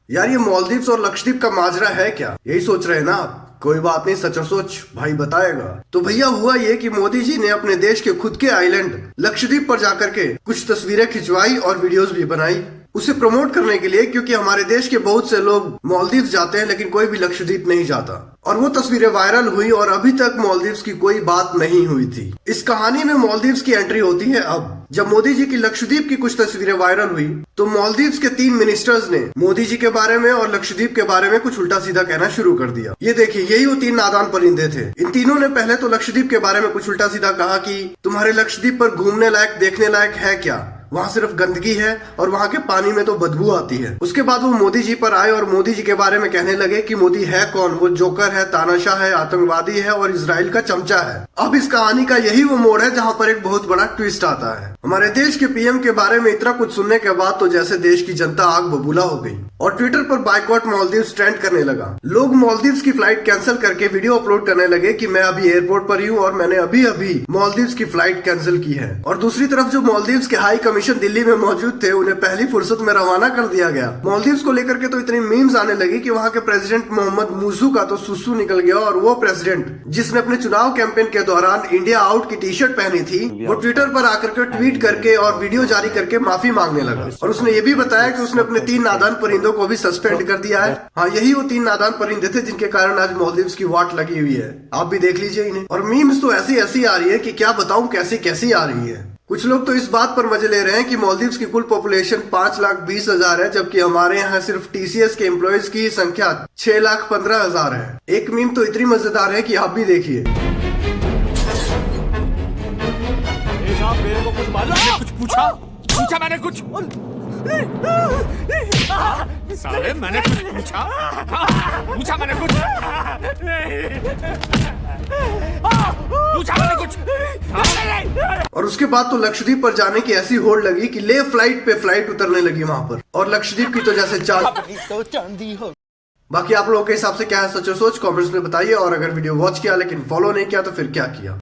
यार ये मालदीव्स और लक्षद्वीप का माजरा है क्या, यही सोच रहे हैं ना आप? कोई बात नहीं, सच और सोच भाई बताएगा। तो भैया हुआ ये कि मोदी जी ने अपने देश के खुद के आइलैंड लक्षद्वीप पर जाकर के कुछ तस्वीरें खिंचवाई और वीडियोस भी बनाई उसे प्रमोट करने के लिए, क्योंकि हमारे देश के बहुत से लोग मालदीव्स जाते हैं लेकिन कोई भी लक्षद्वीप नहीं जाता। और वो तस्वीरें वायरल हुई और अभी तक मालदीव्स की कोई बात नहीं हुई थी। इस कहानी में मालदीव्स की एंट्री होती है अब। जब मोदी जी की लक्षद्वीप की कुछ तस्वीरें वायरल हुई तो मालदीव्स के 3 मिनिस्टर्स ने मोदी जी के बारे में और लक्षद्वीप के बारे में कुछ उल्टा सीधा कहना शुरू कर दिया। ये देखिए, यही वो 3 नादान परिंदे थे। इन तीनों ने पहले तो लक्षद्वीप के बारे में कुछ उल्टा सीधा कहा कि तुम्हारे लक्षद्वीप पर घूमने लायक देखने लायक है क्या, वहाँ सिर्फ गंदगी है और वहाँ के पानी में तो बदबू आती है। उसके बाद वो मोदी जी पर आए और मोदी जी के बारे में कहने लगे कि मोदी है कौन, वो जोकर है, तानाशाह है, आतंकवादी है और इजराइल का चमचा है। अब इस कहानी का यही वो मोड़ है जहाँ पर एक बहुत बड़ा ट्विस्ट आता है। हमारे देश के पीएम के बारे में इतना कुछ सुनने के बाद तो जैसे देश की जनता आग बबूला हो गई और ट्विटर पर बाइकॉट मालदीव्स ट्रेंड करने लगा। लोग मालदीव्स की फ्लाइट कैंसिल करके वीडियो अपलोड करने लगे कि मैं अभी एयरपोर्ट पर ही हूँ और मैंने अभी अभी मालदीव्स की फ्लाइट कैंसिल की है। और दूसरी तरफ जो मालदीव्स के हाई कमीशन दिल्ली में मौजूद थे उन्हें पहली फुर्सत में रवाना कर दिया गया। मालदीव्स को लेकर के तो इतनी मीम्स आने लगी कि वहाँ के प्रेसिडेंट मोहम्मद मुर्सू का तो सुसु निकल गया और वो प्रेसिडेंट जिसने अपने चुनाव कैंपेन के दौरान इंडिया आउट की टी शर्ट पहनी थी वो ट्विटर पर आकर के ट्वीट करके और वीडियो जारी करके माफी मांगने लगा। और उसने ये भी बताया कि उसने अपने 3 नादान परिंदों को भी सस्पेंड कर दिया है। हाँ, यही वो 3 नादान परिंदे थे जिनके कारण आज मालदीव्स की वाट लगी हुई है। आप भी देख लीजिए इन्हें। और मीम्स तो ऐसी ऐसी आ रही है कि क्या बताऊं कैसी कैसी आ रही है। कुछ लोग तो इस बात पर मजे ले रहे हैं कि मालदीव्स की कुल पॉपुलेशन 5,20,000 है, जबकि हमारे यहाँ सिर्फ टीसीएस के एम्प्लॉयज की संख्या 6,15,000 है। एक मीम तो इतनी मजेदार है कि आप भी देखिए। मेरे को कुछ मालूम है? कुछ पूछा मैंने कुछ साले मैंने कुछ पूछा मैंने कुछ पूछा मैंने कुछ। और उसके बाद तो लक्षद्वीप पर जाने की ऐसी होड़ लगी कि ले फ्लाइट पे फ्लाइट उतरने लगी वहां पर। और लक्षद्वीप की तो जैसे चाल तो चांदी हो। बाकी आप लोगों के हिसाब से क्या है सच और सोच कमेंट्स में बताइए। और अगर वीडियो वॉच किया लेकिन फॉलो नहीं किया तो फिर क्या किया।